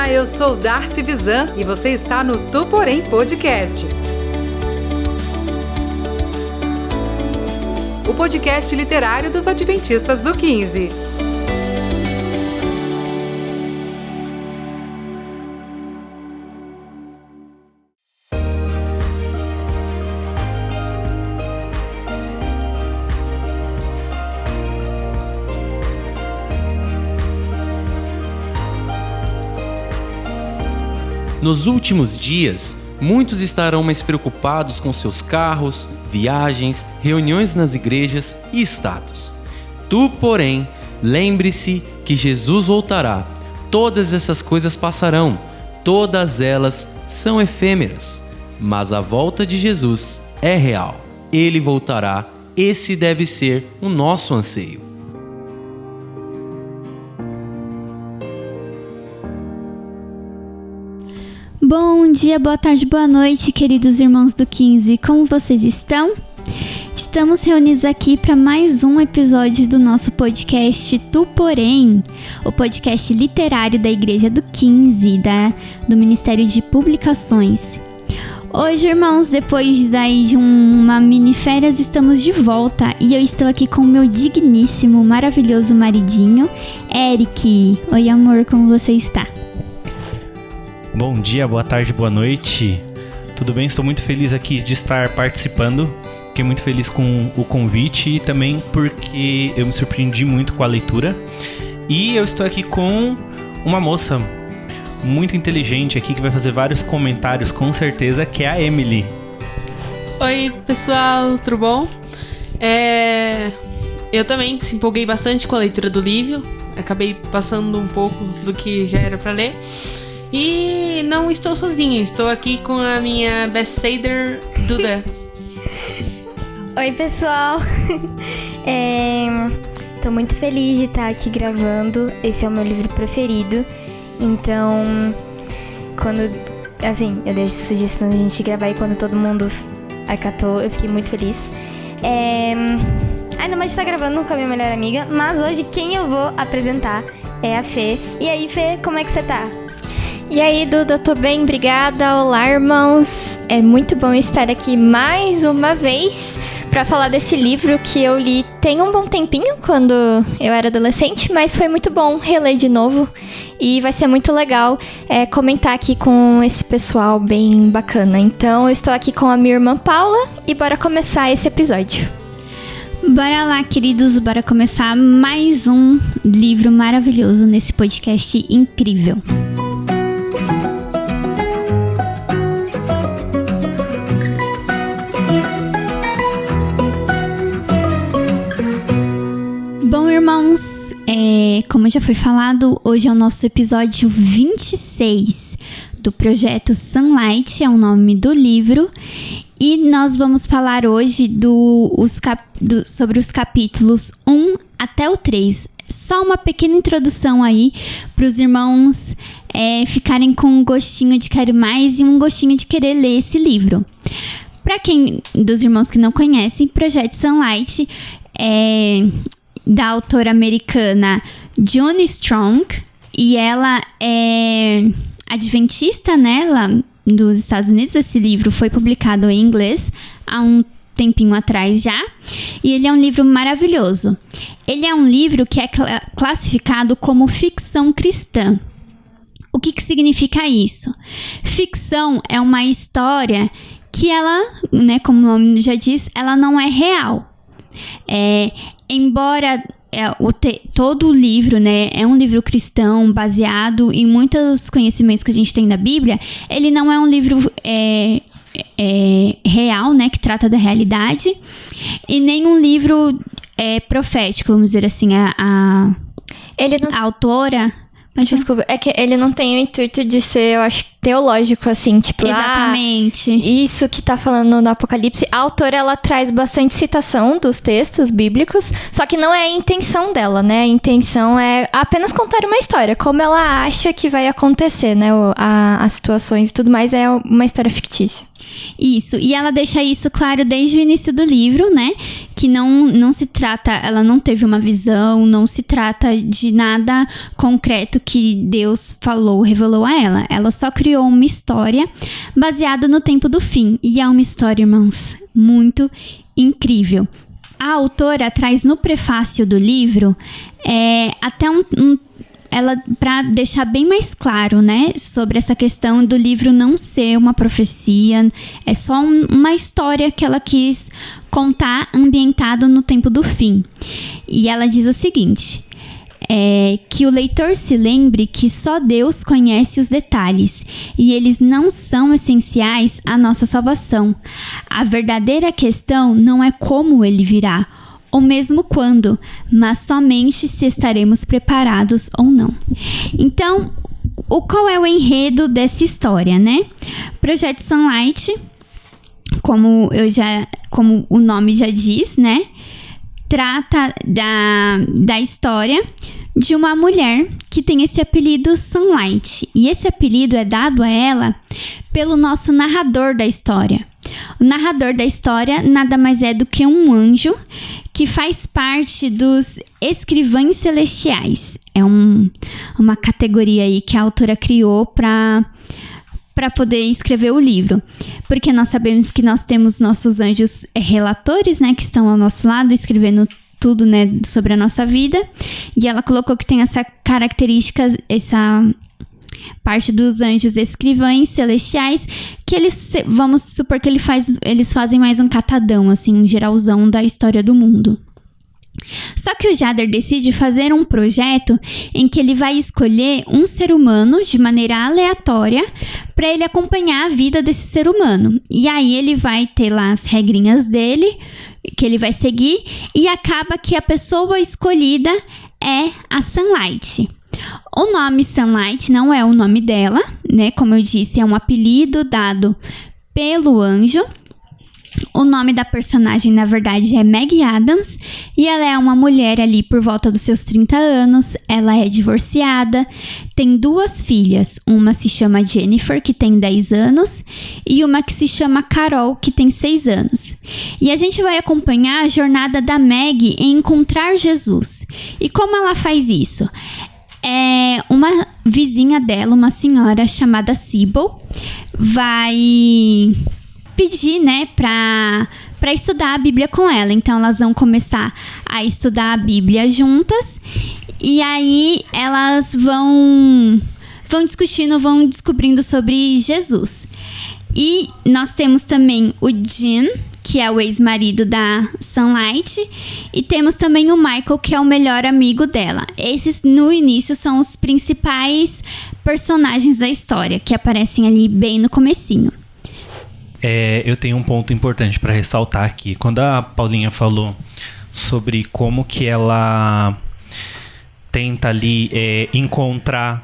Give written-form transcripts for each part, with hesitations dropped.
Olá, eu sou Darcy Bizan e você está no Tu Porém Podcast. O podcast literário dos Adventistas do 15. Nos últimos dias, muitos estarão mais preocupados com seus carros, viagens, reuniões nas igrejas e status. Tu, porém, lembre-se que Jesus voltará. Todas essas coisas passarão, todas elas são efêmeras, mas a volta de Jesus é real. Ele voltará, esse deve ser o nosso anseio. Bom dia, boa tarde, boa noite, queridos irmãos do 15. Como vocês estão? Estamos reunidos aqui para mais um episódio do nosso podcast Tu Porém, o podcast literário da Igreja do 15, do Ministério de Publicações. Hoje, irmãos, depois de uma mini férias, estamos de volta e eu estou aqui com o meu digníssimo, maravilhoso maridinho, Eric. Oi, amor, como você está? Bom dia, boa tarde, boa noite. Tudo bem? Estou muito feliz aqui de estar participando. Fiquei muito feliz com o convite e também porque eu me surpreendi muito com a leitura. E eu estou aqui com uma moça muito inteligente aqui que vai fazer vários comentários com certeza, que é a Emily. Oi, pessoal, tudo bom? Eu também se empolguei bastante com a leitura do livro. Acabei passando um pouco do que já era para ler. E não estou sozinha, estou aqui com a minha best-seller, Duda. Oi, pessoal. Tô muito feliz de estar aqui gravando. Esse é o meu livro preferido. Então, eu deixo sugestão de a gente gravar e quando todo mundo acatou, eu fiquei muito feliz. Ainda mais de estar gravando com a minha melhor amiga, mas hoje quem eu vou apresentar é a Fê. E aí, Fê, como é que você tá? E aí, Duda, tô bem, obrigada. Olá, irmãos. É muito bom estar aqui mais uma vez para falar desse livro que eu li tem um bom tempinho, quando eu era adolescente, mas foi muito bom reler de novo. E vai ser muito legal comentar aqui com esse pessoal bem bacana. Então, eu estou aqui com a minha irmã Paula e bora começar esse episódio. Bora lá, queridos, bora começar mais um livro maravilhoso nesse podcast incrível. Bom, irmãos, como já foi falado, hoje é o nosso episódio 26 do projeto Sunlight, é o nome do livro, e nós vamos falar hoje sobre os capítulos 1 até o 3. Só uma pequena introdução aí para os irmãos ficarem com um gostinho de quero mais e um gostinho de querer ler esse livro. Para quem dos irmãos que não conhecem, Projeto Sunlight é da autora americana Joni Strong, e ela é adventista, né, lá dos Estados Unidos. Esse livro foi publicado em inglês há um tempinho atrás já, e ele é um livro maravilhoso. Ele é um livro que é classificado como ficção cristã. O que significa isso? Ficção é uma história que ela, né, como o nome já diz, ela não é real. Embora todo o livro, né, é um livro cristão baseado em muitos conhecimentos que a gente tem da Bíblia, ele não é um livro real, né, que trata da realidade, e nem um livro profético, vamos dizer assim. A autora... Desculpa, é que ele não tem o intuito de ser, eu acho, teológico, assim, tipo... Exatamente. Isso que tá falando no Apocalipse. A autora, ela traz bastante citação dos textos bíblicos, só que não é a intenção dela, né? A intenção é apenas contar uma história, como ela acha que vai acontecer, né? As situações e tudo mais, é uma história fictícia. Isso, e ela deixa isso claro desde o início do livro, né? Que não se trata, ela não teve uma visão, não se trata de nada concreto que Deus falou, revelou a ela. Ela só criou uma história baseada no tempo do fim. E é uma história, irmãos, muito incrível. A autora traz no prefácio do livro até ela para deixar bem mais claro, né, sobre essa questão do livro não ser uma profecia, é só uma história que ela quis contar ambientado no tempo do fim. E ela diz o seguinte: que o leitor se lembre que só Deus conhece os detalhes e eles não são essenciais à nossa salvação. A verdadeira questão não é como ele virá, ou mesmo quando, mas somente se estaremos preparados ou não. Então, qual é o enredo dessa história, né? Projeto Sunlight, como o nome já diz, né? Trata da história de uma mulher que tem esse apelido Sunlight. E esse apelido é dado a ela pelo nosso narrador da história. O narrador da história nada mais é do que um anjo que faz parte dos escrivães celestiais. É uma categoria aí que a autora criou para poder escrever o livro. Porque nós sabemos que nós temos nossos anjos relatores, né, que estão ao nosso lado, escrevendo tudo, né, sobre a nossa vida. E ela colocou que tem essa característica, essa parte dos anjos escrivães celestiais, que vamos supor que eles fazem mais um catadão, assim, um geralzão da história do mundo. Só que o Jader decide fazer um projeto em que ele vai escolher um ser humano de maneira aleatória para ele acompanhar a vida desse ser humano. E aí ele vai ter lá as regrinhas dele, que ele vai seguir, e acaba que a pessoa escolhida é a Sunlight. O nome Sunlight não é o nome dela, né? Como eu disse, é um apelido dado pelo anjo. O nome da personagem, na verdade, é Meg Adams. E ela é uma mulher ali por volta dos seus 30 anos. Ela é divorciada, tem 2 filhas. Uma se chama Jennifer, que tem 10 anos. E uma que se chama Carol, que tem 6 anos. E a gente vai acompanhar a jornada da Meg em encontrar Jesus. E como ela faz isso? Uma vizinha dela, uma senhora chamada Sybil, vai pedir, né, para estudar a Bíblia com ela. Então elas vão começar a estudar a Bíblia juntas. E aí elas vão discutindo, vão descobrindo sobre Jesus. E nós temos também o Jim, que é o ex-marido da Sunlight, e temos também o Michael, que é o melhor amigo dela. Esses, no início, são os principais personagens da história, que aparecem ali bem no comecinho. Eu tenho um ponto importante para ressaltar aqui. Quando a Paulinha falou sobre como que ela tenta ali encontrar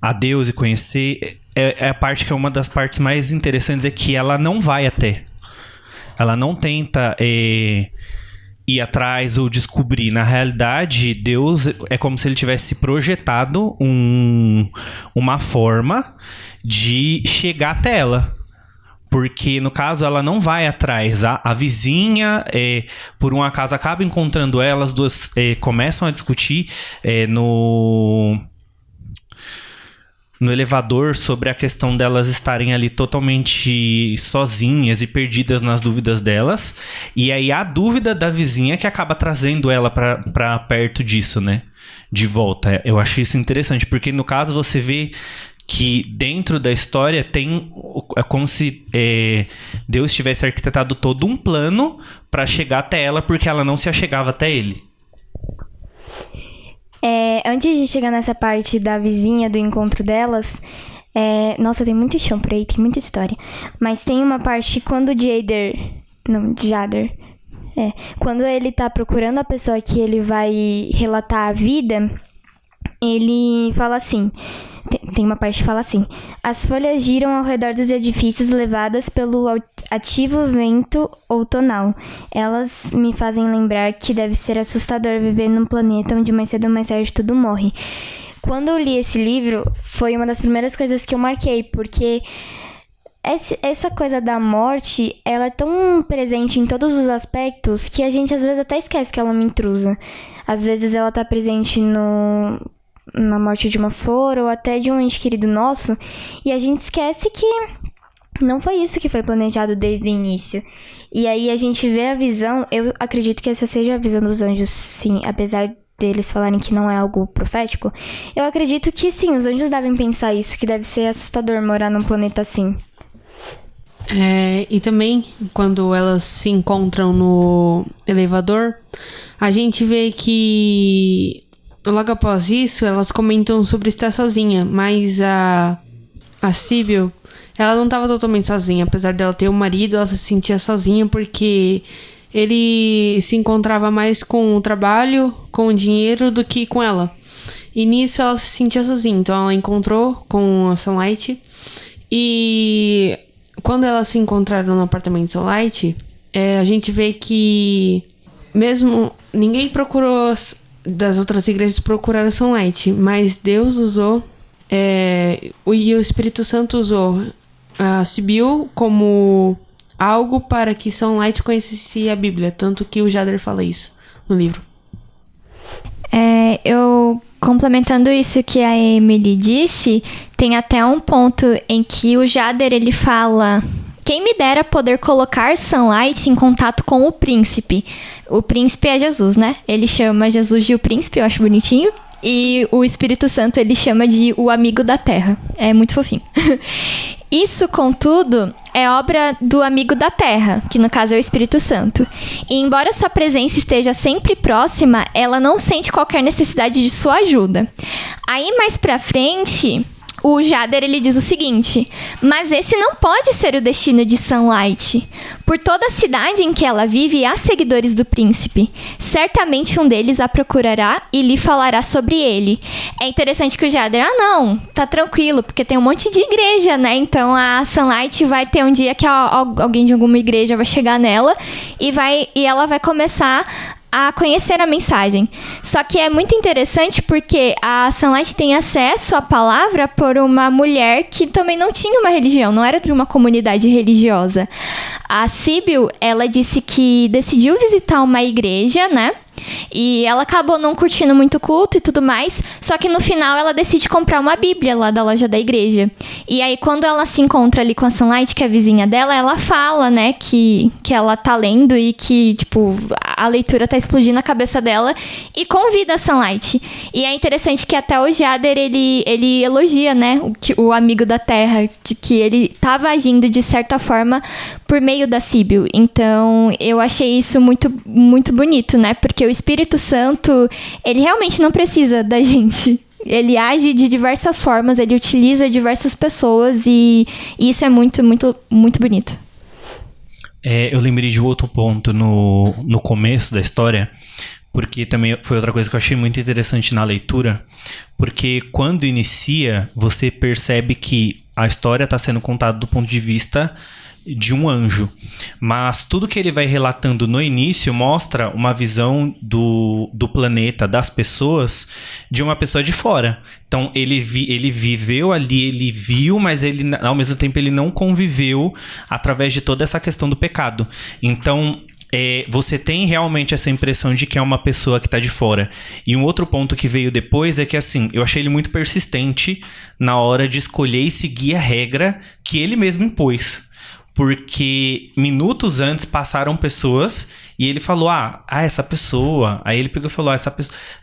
a Deus e conhecer, a parte que é uma das partes mais interessantes é que ela não vai até. Ela não tenta ir atrás ou descobrir. Na realidade, Deus é como se ele tivesse projetado uma forma de chegar até ela. Porque, no caso, ela não vai atrás. A vizinha, por um acaso, acaba encontrando ela. As duas começam a discutir no elevador sobre a questão delas estarem ali totalmente sozinhas e perdidas nas dúvidas delas. E aí a dúvida da vizinha que acaba trazendo ela pra perto disso, né? De volta. Eu achei isso interessante, porque no caso você vê que dentro da história é como se Deus tivesse arquitetado todo um plano para chegar até ela, porque ela não se achegava até ele. Antes de chegar nessa parte da vizinha, do encontro delas, nossa, tem muito chão por aí, tem muita história. Mas tem uma parte quando o Jader, quando ele tá procurando a pessoa que ele vai relatar a vida, ele fala assim, tem uma parte que fala assim: as folhas giram ao redor dos edifícios levadas pelo ativo vento outonal. Elas me fazem lembrar que deve ser assustador viver num planeta onde mais cedo ou mais tarde tudo morre. quando eu li esse livro, foi uma das primeiras coisas que eu marquei, porque essa coisa da morte, ela é tão presente em todos os aspectos que a gente às vezes até esquece que ela é uma intrusa. Às vezes ela tá presente na morte de uma flor ou até de um ente querido nosso, e a gente esquece que não foi isso que foi planejado desde o início. E aí a gente vê a visão, eu acredito que essa seja a visão dos anjos, sim, apesar deles falarem que não é algo profético, eu acredito que sim, os anjos devem pensar isso, que deve ser assustador morar num planeta assim. E também, quando elas se encontram no elevador, a gente vê que logo após isso, elas comentam sobre estar sozinha, mas a Síbil, ela não estava totalmente sozinha. Apesar dela ter um marido, ela se sentia sozinha porque ele se encontrava mais com o trabalho, com o dinheiro, do que com ela. E nisso ela se sentia sozinha. Então ela encontrou com a Sunlight. E quando elas se encontraram no apartamento de Sunlight, a gente vê que mesmo ninguém procurou das outras igrejas procurar a Sunlight, mas Deus usou e o Espírito Santo usou a Síbil como algo para que Sunlight conhecesse a Bíblia, tanto que o Jader fala isso no livro. Eu complementando isso que a Emily disse, tem até um ponto em que o Jader ele fala: quem me dera poder colocar Sunlight em contato com o príncipe. O príncipe é Jesus, né? Ele chama Jesus de o príncipe, eu acho bonitinho. E o Espírito Santo ele chama de o amigo da terra. É muito fofinho. Isso, contudo, é obra do amigo da terra, que no caso é o Espírito Santo. E embora sua presença esteja sempre próxima, ela não sente qualquer necessidade de sua ajuda. Aí mais pra frente, o Jader ele diz o seguinte: mas esse não pode ser o destino de Sunlight. Por toda a cidade em que ela vive há seguidores do príncipe. Certamente um deles a procurará e lhe falará sobre ele. É interessante que o Jader, não, tá tranquilo, porque tem um monte de igreja, né? Então a Sunlight vai ter um dia que alguém de alguma igreja vai chegar nela e ela vai começar a conhecer a mensagem. Só que é muito interessante porque a Sunlight tem acesso à palavra por uma mulher que também não tinha uma religião, não era de uma comunidade religiosa. A Síbil, ela disse que decidiu visitar uma igreja, né? E ela acabou não curtindo muito o culto e tudo mais, só que no final ela decide comprar uma Bíblia lá da loja da igreja. E aí quando ela se encontra ali com a Sunlight, que é a vizinha dela, ela fala, né, que ela tá lendo e que, tipo, a leitura tá explodindo a cabeça dela e convida a Sunlight. E é interessante que até o Jader, ele elogia, né, o amigo da terra, de que ele tava agindo de certa forma por meio da Síbil. Então, eu achei isso muito, muito bonito, né, porque o Espírito Santo, ele realmente não precisa da gente. Ele age de diversas formas, ele utiliza diversas pessoas e isso é muito, muito, muito bonito. Eu lembrei de outro ponto no começo da história, porque também foi outra coisa que eu achei muito interessante na leitura, porque quando inicia, você percebe que a história está sendo contada do ponto de vista de um anjo, mas tudo que ele vai relatando no início mostra uma visão do planeta, das pessoas, de uma pessoa de fora. Então ele viveu ali, ele viu, mas ele ao mesmo tempo ele não conviveu através de toda essa questão do pecado. Então você tem realmente essa impressão de que é uma pessoa que está de fora. E um outro ponto que veio depois é que, assim, eu achei ele muito persistente na hora de escolher e seguir a regra que ele mesmo impôs. Porque minutos antes passaram pessoas e ele falou, essa pessoa... Aí ele pegou e falou, essa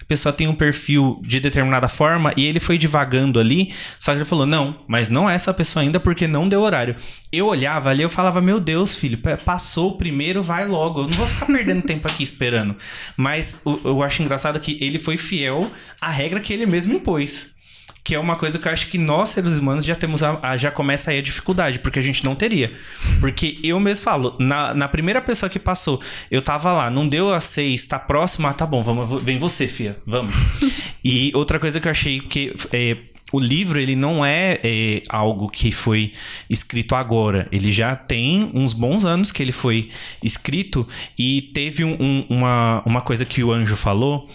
pessoa tem um perfil de determinada forma, e ele foi divagando ali, só que ele falou, não, mas não é essa pessoa ainda porque não deu horário. Eu olhava ali, eu falava, meu Deus, filho, passou o primeiro, vai logo, eu não vou ficar perdendo tempo aqui esperando. Mas eu acho engraçado que ele foi fiel à regra que ele mesmo impôs. Que é uma coisa que eu acho que nós, seres humanos, já temos já começa aí a dificuldade, porque a gente não teria. Porque eu mesmo falo, na primeira pessoa que passou, eu tava lá, não deu a 6, tá próximo, tá bom, vem você, fia, vamos. E outra coisa que eu achei que o livro, ele não é algo que foi escrito agora. Ele já tem uns bons anos que ele foi escrito, e teve uma coisa que o anjo falou,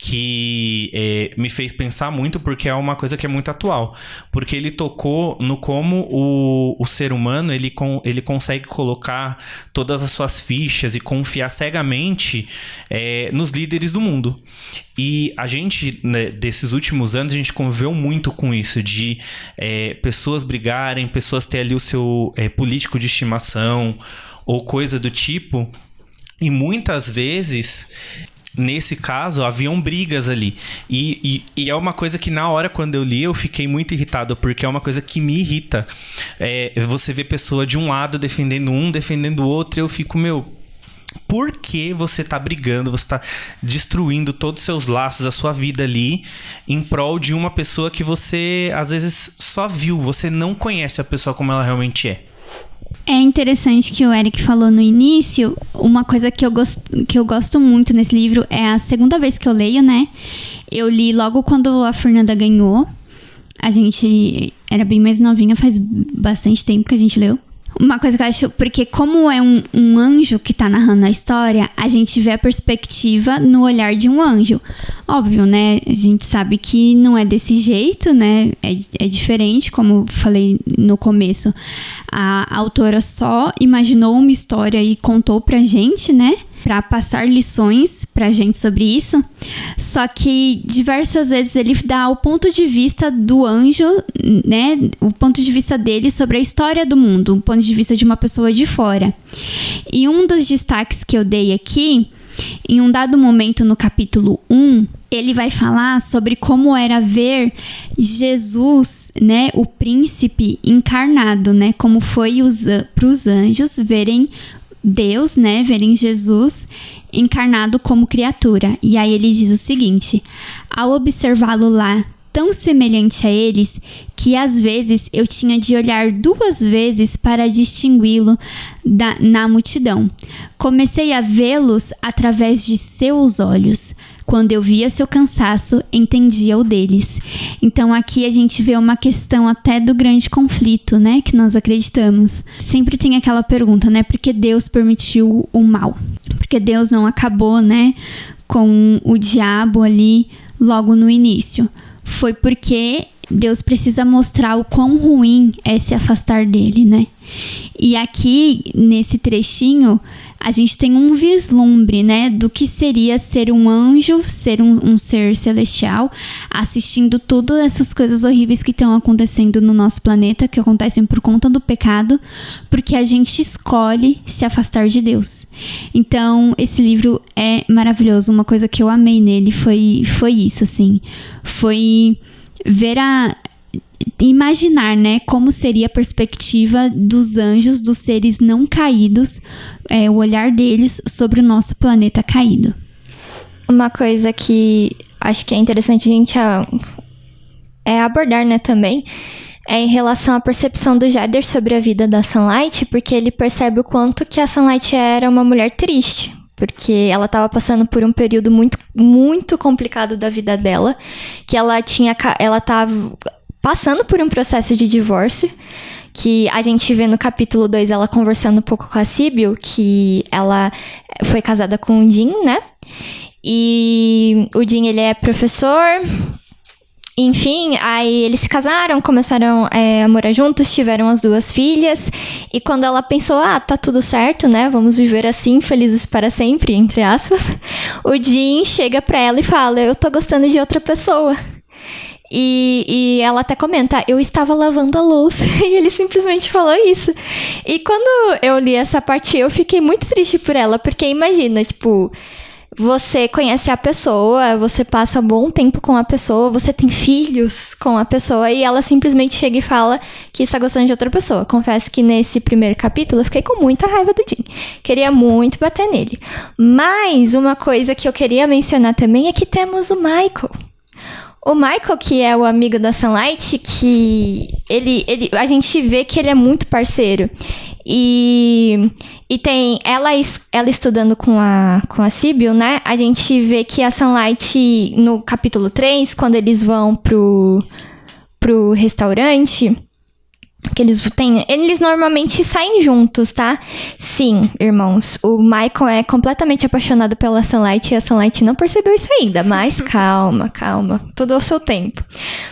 que me fez pensar muito, porque é uma coisa que é muito atual. Porque ele tocou no como o ser humano ele consegue colocar todas as suas fichas e confiar cegamente nos líderes do mundo. E a gente, né, desses últimos anos, a gente conviveu muito com isso, de pessoas brigarem, pessoas ter ali o seu político de estimação ou coisa do tipo. E muitas vezes, nesse caso, haviam brigas ali. E é uma coisa que na hora, quando eu li, eu fiquei muito irritado, porque é uma coisa que me irrita. Você vê pessoa de um lado defendendo um, defendendo o outro, e eu fico, por que você tá brigando, você tá destruindo todos os seus laços, a sua vida ali, em prol de uma pessoa que você, às vezes, só viu, você não conhece a pessoa como ela realmente é. É interessante que o Eric falou no início, uma coisa que eu gosto muito nesse livro é a segunda vez que eu leio, né? Eu li logo quando a Fernanda ganhou. A gente era bem mais novinha, faz bastante tempo que a gente leu. Uma coisa que eu acho, porque como é um anjo que tá narrando a história, a gente vê a perspectiva no olhar de um anjo. Óbvio, né? A gente sabe que não é desse jeito, né? É diferente, como falei no começo. A autora só imaginou uma história e contou pra gente, né? Pra passar lições pra gente sobre isso. Só que diversas vezes ele dá o ponto de vista do anjo, né? O ponto de vista dele sobre a história do mundo, o ponto de vista de uma pessoa de fora. E um dos destaques que eu dei aqui, em um dado momento no capítulo 1, ele vai falar sobre como era ver Jesus, né, o príncipe encarnado, né, como foi para os anjos verem Deus, né, verem Jesus encarnado como criatura. E aí ele diz o seguinte: ao observá-lo lá, tão semelhante a eles, que às vezes eu tinha de olhar 2 vezes para distingui-lo na multidão. Comecei a vê-los através de seus olhos. Quando eu via seu cansaço, entendia o deles. Então aqui a gente vê uma questão até do grande conflito, né, que nós acreditamos. Sempre tem aquela pergunta, né, por que Deus permitiu o mal? Porque Deus não acabou, né, com o diabo ali logo no início. Foi porque Deus precisa mostrar o quão ruim é se afastar dele, né? E aqui, nesse trechinho, a gente tem um vislumbre, né, do que seria ser um anjo, ser um ser celestial, assistindo todas essas coisas horríveis que estão acontecendo no nosso planeta, que acontecem por conta do pecado, porque a gente escolhe se afastar de Deus. Então, esse livro é maravilhoso. Uma coisa que eu amei nele foi isso, assim. Foi imaginar, né, como seria a perspectiva dos anjos, dos seres não caídos, o olhar deles sobre o nosso planeta caído. Uma coisa que acho que é interessante a gente abordar, né, também, é em relação à percepção do Jader sobre a vida da Sunlight, porque ele percebe o quanto que a Sunlight era uma mulher triste. Porque ela estava passando por um período muito, muito complicado da vida dela, que ela estava passando por um processo de divórcio, que a gente vê no capítulo 2 ela conversando um pouco com a Síbil, que ela foi casada com o Jim, né? E o Jim, ele é professor. Enfim, aí eles se casaram, começaram a morar juntos, tiveram as 2 filhas. E quando ela pensou, tá tudo certo, né? Vamos viver assim, felizes para sempre, entre aspas. O Jim chega pra ela e fala, eu tô gostando de outra pessoa. E ela até comenta, eu estava lavando a louça. E ele simplesmente falou isso. E quando eu li essa parte, eu fiquei muito triste por ela. Porque imagina, tipo, você conhece a pessoa, você passa um bom tempo com a pessoa, você tem filhos com a pessoa e ela simplesmente chega e fala que está gostando de outra pessoa. Confesso que nesse primeiro capítulo eu fiquei com muita raiva do Jim. Queria muito bater nele. Mas uma coisa que eu queria mencionar também é que temos o Michael. O Michael, que é o amigo da Sunlight, que a gente vê que ele é muito parceiro. E tem ela estudando com a Síbil, né? A gente vê que a Sunlight, no capítulo 3, quando eles vão pro restaurante, que eles têm, eles normalmente saem juntos, tá? Sim, irmãos, o Michael é completamente apaixonado pela Sunlight e a Sunlight não percebeu isso ainda, mas calma, tudo ao seu tempo.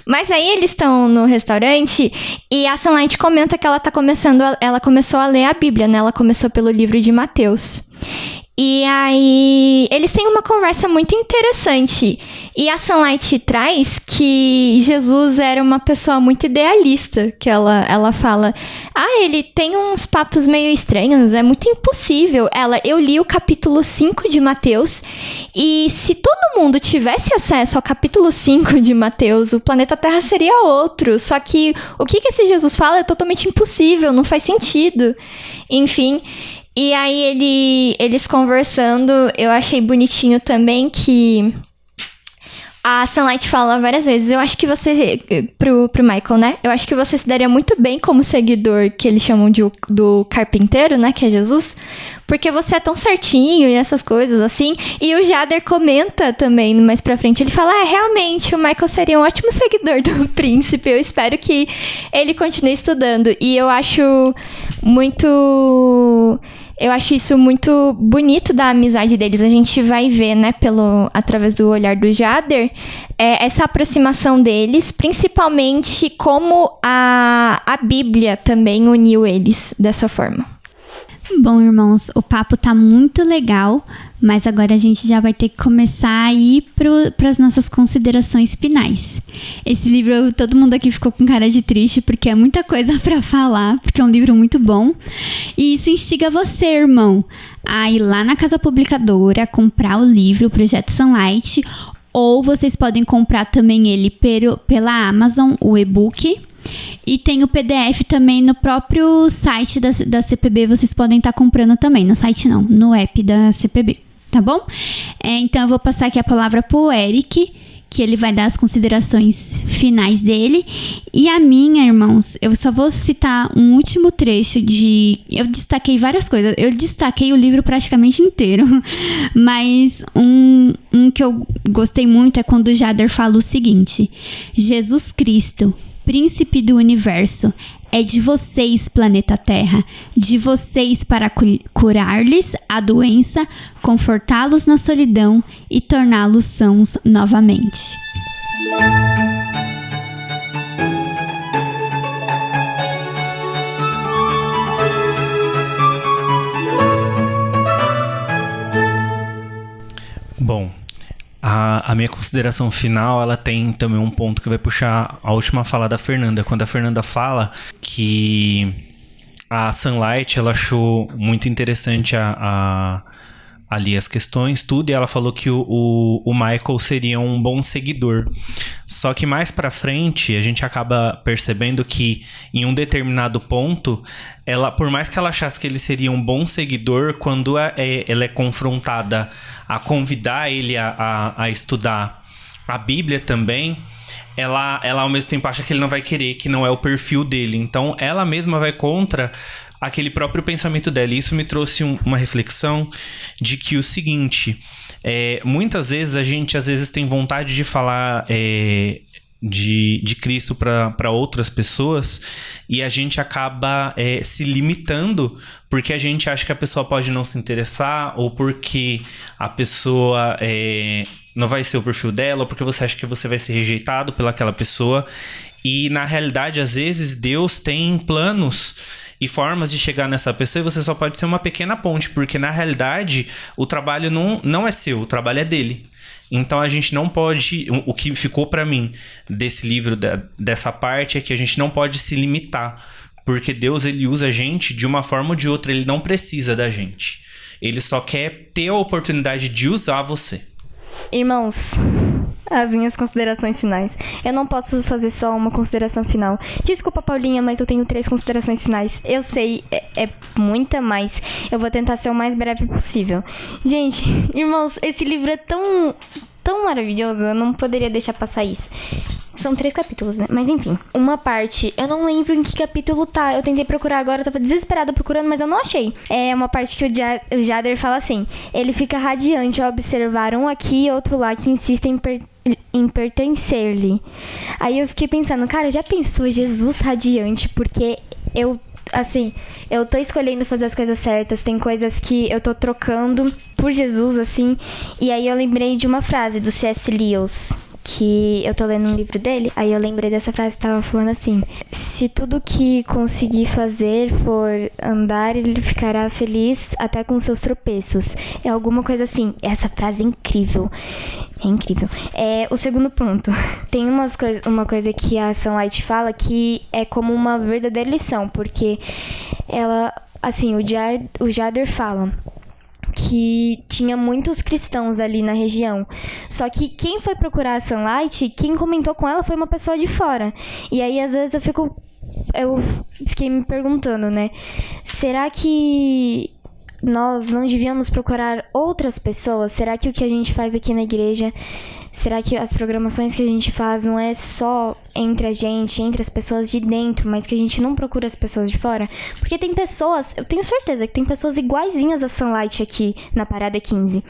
Mas aí eles estão no restaurante e a Sunlight comenta que ela começou a ler a Bíblia, né? Ela começou pelo livro de Mateus. E aí, eles têm uma conversa muito interessante. E a Sunlight traz que Jesus era uma pessoa muito idealista. Que ela fala, ele tem uns papos meio estranhos, é muito impossível. Eu li o capítulo 5 de Mateus. E se todo mundo tivesse acesso ao capítulo 5 de Mateus, o planeta Terra seria outro. Só que o que esse Jesus fala é totalmente impossível, não faz sentido. Enfim... E aí eles conversando, eu achei bonitinho também que a Sunlight fala várias vezes, eu acho que você, pro Michael, né? Eu acho que você se daria muito bem como seguidor que eles chamam do carpinteiro, né? Que é Jesus. Porque você é tão certinho e essas coisas assim. E o Jader comenta também, mais pra frente, ele fala, realmente, o Michael seria um ótimo seguidor do príncipe. Eu espero que ele continue estudando. E eu acho isso muito bonito da amizade deles. A gente vai ver, né, através do olhar do Jader, essa aproximação deles, principalmente como a Bíblia também uniu eles dessa forma. Bom, irmãos, o papo tá muito legal, mas agora a gente já vai ter que começar a ir para as nossas considerações finais. Esse livro, todo mundo aqui ficou com cara de triste, porque é muita coisa para falar, porque é um livro muito bom. E isso instiga você, irmão, a ir lá na casa publicadora, comprar o livro, o Projeto Sunlight, ou vocês podem comprar também ele pela Amazon, o e-book. E tem o PDF também no próprio site da CPB, vocês podem estar comprando também. No site não, no app da CPB, tá bom? Então eu vou passar aqui a palavra pro Eric, que ele vai dar as considerações finais dele. E a minha, irmãos, eu só vou citar um último trecho eu destaquei várias coisas, eu destaquei o livro praticamente inteiro. Mas um que eu gostei muito é quando o Jader fala o seguinte: Jesus Cristo, Príncipe do Universo, é de vocês, planeta Terra, de vocês para curar-lhes a doença, confortá-los na solidão e torná-los sãos novamente. Bom, a minha consideração final, ela tem também um ponto que vai puxar a última fala da Fernanda. Quando a Fernanda fala que a Sunlight, ela achou muito interessante ali as questões, tudo, e ela falou que o Michael seria um bom seguidor. Só que mais pra frente, a gente acaba percebendo que em um determinado ponto, por mais que ela achasse que ele seria um bom seguidor, quando ela é confrontada a convidar ele a estudar a Bíblia também, ela ao mesmo tempo acha que ele não vai querer, que não é o perfil dele. Então ela mesma vai contra aquele próprio pensamento dela. E isso me trouxe uma reflexão de que o seguinte, muitas vezes a gente tem vontade de falar de Cristo para outras pessoas, e a gente acaba se limitando porque a gente acha que a pessoa pode não se interessar, ou porque a pessoa não vai ser o perfil dela, ou porque você acha que você vai ser rejeitado pelaquela pessoa. E na realidade, às vezes, Deus tem planos e formas de chegar nessa pessoa, e você só pode ser uma pequena ponte, porque na realidade o trabalho não é seu, o trabalho é dele. Então a gente não pode, o que ficou pra mim desse livro, dessa parte, é que a gente não pode se limitar, porque Deus, ele usa a gente de uma forma ou de outra, ele não precisa da gente, ele só quer ter a oportunidade de usar você. Irmãos, as minhas considerações finais. Eu não posso fazer só uma consideração final. Desculpa, Paulinha, mas eu tenho 3 considerações finais. Eu sei, é muita, mas eu vou tentar ser o mais breve possível. Gente, irmãos, esse livro é tão maravilhoso, eu não poderia deixar passar isso. São 3 capítulos, né? Mas enfim. Uma parte, eu não lembro em que capítulo tá. Eu tentei procurar agora, eu tava desesperada procurando, mas eu não achei. É uma parte que o Jader fala assim: ele fica radiante ao observar um aqui e outro lá que insistem em em pertencer-lhe. Aí eu fiquei pensando, cara, já pensou Jesus radiante? Porque eu tô escolhendo fazer as coisas certas, tem coisas que eu tô trocando por Jesus, assim. E aí eu lembrei de uma frase do C.S. Lewis, que eu tô lendo um livro dele, aí eu lembrei dessa frase que tava falando assim: se tudo que conseguir fazer for andar, ele ficará feliz até com seus tropeços. É alguma coisa assim. Essa frase é incrível. É incrível. O segundo ponto. Tem uma coisa que a Sunlight fala que é como uma verdadeira lição, porque ela, assim, o Jader fala que tinha muitos cristãos ali na região. Só que quem foi procurar a Sunlight, quem comentou com ela foi uma pessoa de fora. E aí, às vezes, eu fiquei me perguntando, né? Será que nós não devíamos procurar outras pessoas? Será que o que a gente faz aqui na igreja... Será que as programações que a gente faz não é só entre a gente, entre as pessoas de dentro, mas que a gente não procura as pessoas de fora? Porque tem pessoas, eu tenho certeza que tem pessoas iguaizinhas a Sunlight aqui na Parada 15.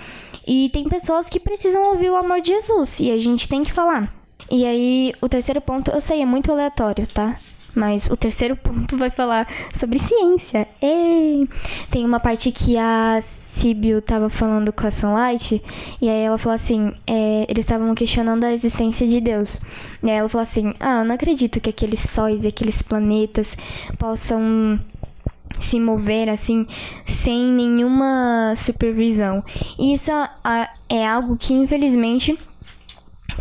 E tem pessoas que precisam ouvir o amor de Jesus, e a gente tem que falar. E aí, o terceiro ponto, eu sei, é muito aleatório, tá? Mas o terceiro ponto vai falar sobre ciência. Tem uma parte que a Síbio tava falando com a Sunlight, e aí ela falou assim, eles estavam questionando a existência de Deus. E aí ela falou assim, eu não acredito que aqueles sóis e aqueles planetas possam se mover assim, sem nenhuma supervisão. E isso é algo que, infelizmente,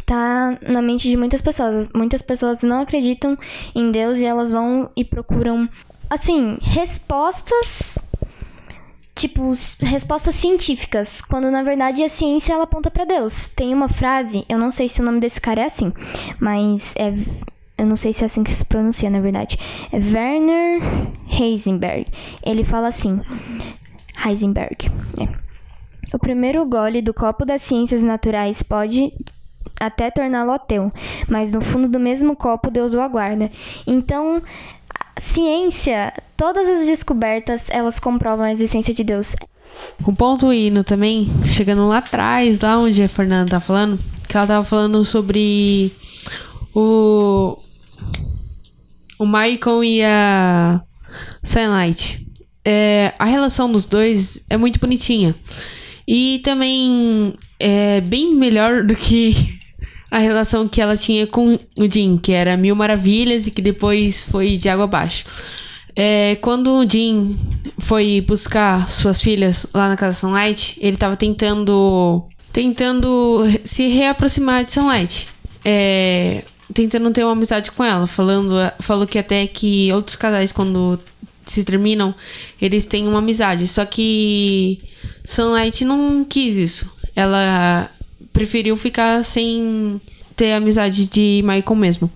tá na mente de muitas pessoas. Muitas pessoas não acreditam em Deus e elas vão e procuram, assim, respostas, tipo, respostas científicas, quando na verdade a ciência ela aponta pra Deus. Tem uma frase, eu não sei se o nome desse cara é assim, mas eu não sei se é assim que se pronuncia, na verdade. É Werner Heisenberg. Ele fala assim, Heisenberg. O primeiro gole do copo das ciências naturais pode até torná-lo ateu, mas no fundo do mesmo copo Deus o aguarda. Então, a ciência, todas as descobertas, elas comprovam a existência de Deus. Um ponto hino também, chegando lá atrás, lá onde a Fernanda tá falando, que ela tava falando sobre o Michael e a Sunlight. A relação dos dois é muito bonitinha. E também é bem melhor do que a relação que ela tinha com o Jim, que era mil maravilhas e que depois foi de água abaixo. Quando o Jim foi buscar suas filhas lá na casa da Sunlight, ele tava tentando se reaproximar de Sunlight. Tentando ter uma amizade com ela. Falou que até que outros casais, quando se terminam, eles têm uma amizade. Só que Sunlight não quis isso. Ela preferiu ficar sem ter amizade de Michael mesmo.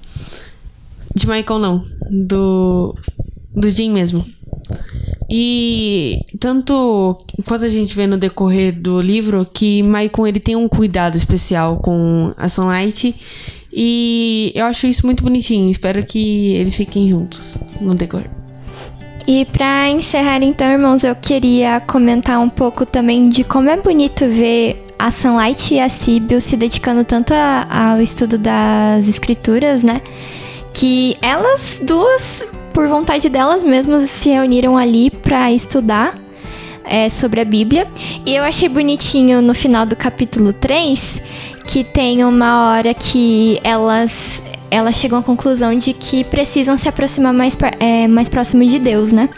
De Michael não, do Jim mesmo. E tanto quanto a gente vê no decorrer do livro, que Michael ele tem um cuidado especial com a Sunlight. E eu acho isso muito bonitinho. Espero que eles fiquem juntos no decorrer. E pra encerrar então, irmãos, eu queria comentar um pouco também de como é bonito ver a Sunlight e a Síbio se dedicando tanto ao estudo das escrituras, né? Que elas duas, por vontade delas mesmas, se reuniram ali pra estudar sobre a Bíblia. E eu achei bonitinho no final do capítulo 3, que tem uma hora que elas chegam à conclusão de que precisam se aproximar mais próximo de Deus, né?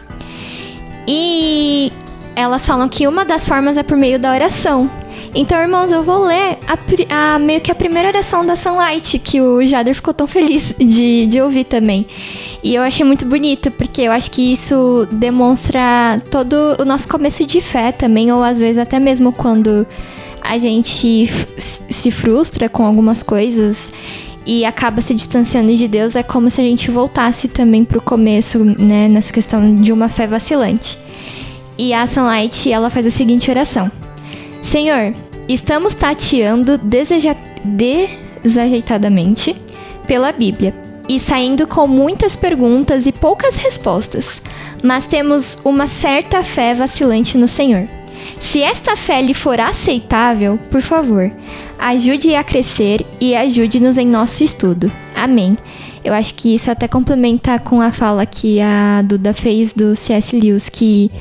E elas falam que uma das formas é por meio da oração. Então, irmãos, eu vou ler meio que a primeira oração da Sunlight, que o Jader ficou tão feliz de ouvir também. E eu achei muito bonito, porque eu acho que isso demonstra todo o nosso começo de fé também, ou às vezes até mesmo quando a gente se frustra com algumas coisas e acaba se distanciando de Deus, é como se a gente voltasse também pro começo, né, nessa questão de uma fé vacilante. E a Sunlight, ela faz a seguinte oração: Senhor, estamos tateando desajeitadamente pela Bíblia e saindo com muitas perguntas e poucas respostas, mas temos uma certa fé vacilante no Senhor. Se esta fé lhe for aceitável, por favor, ajude a crescer e ajude-nos em nosso estudo. Amém. Eu acho que isso até complementa com a fala que a Duda fez do C.S. Lewis, que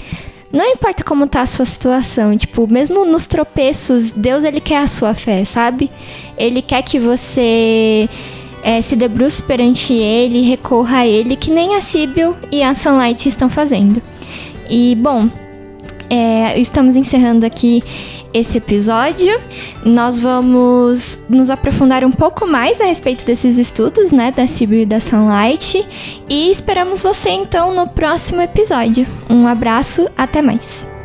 não importa como tá a sua situação, tipo, mesmo nos tropeços, Deus, ele quer a sua fé, sabe? Ele quer que você se debruce perante ele, recorra a ele, que nem a Sibyl e a Sunlight estão fazendo. E, bom, estamos encerrando aqui esse episódio. Nós vamos nos aprofundar um pouco mais a respeito desses estudos, né, da Sibyl e da Sunlight, e esperamos você então no próximo episódio. Um abraço, até mais!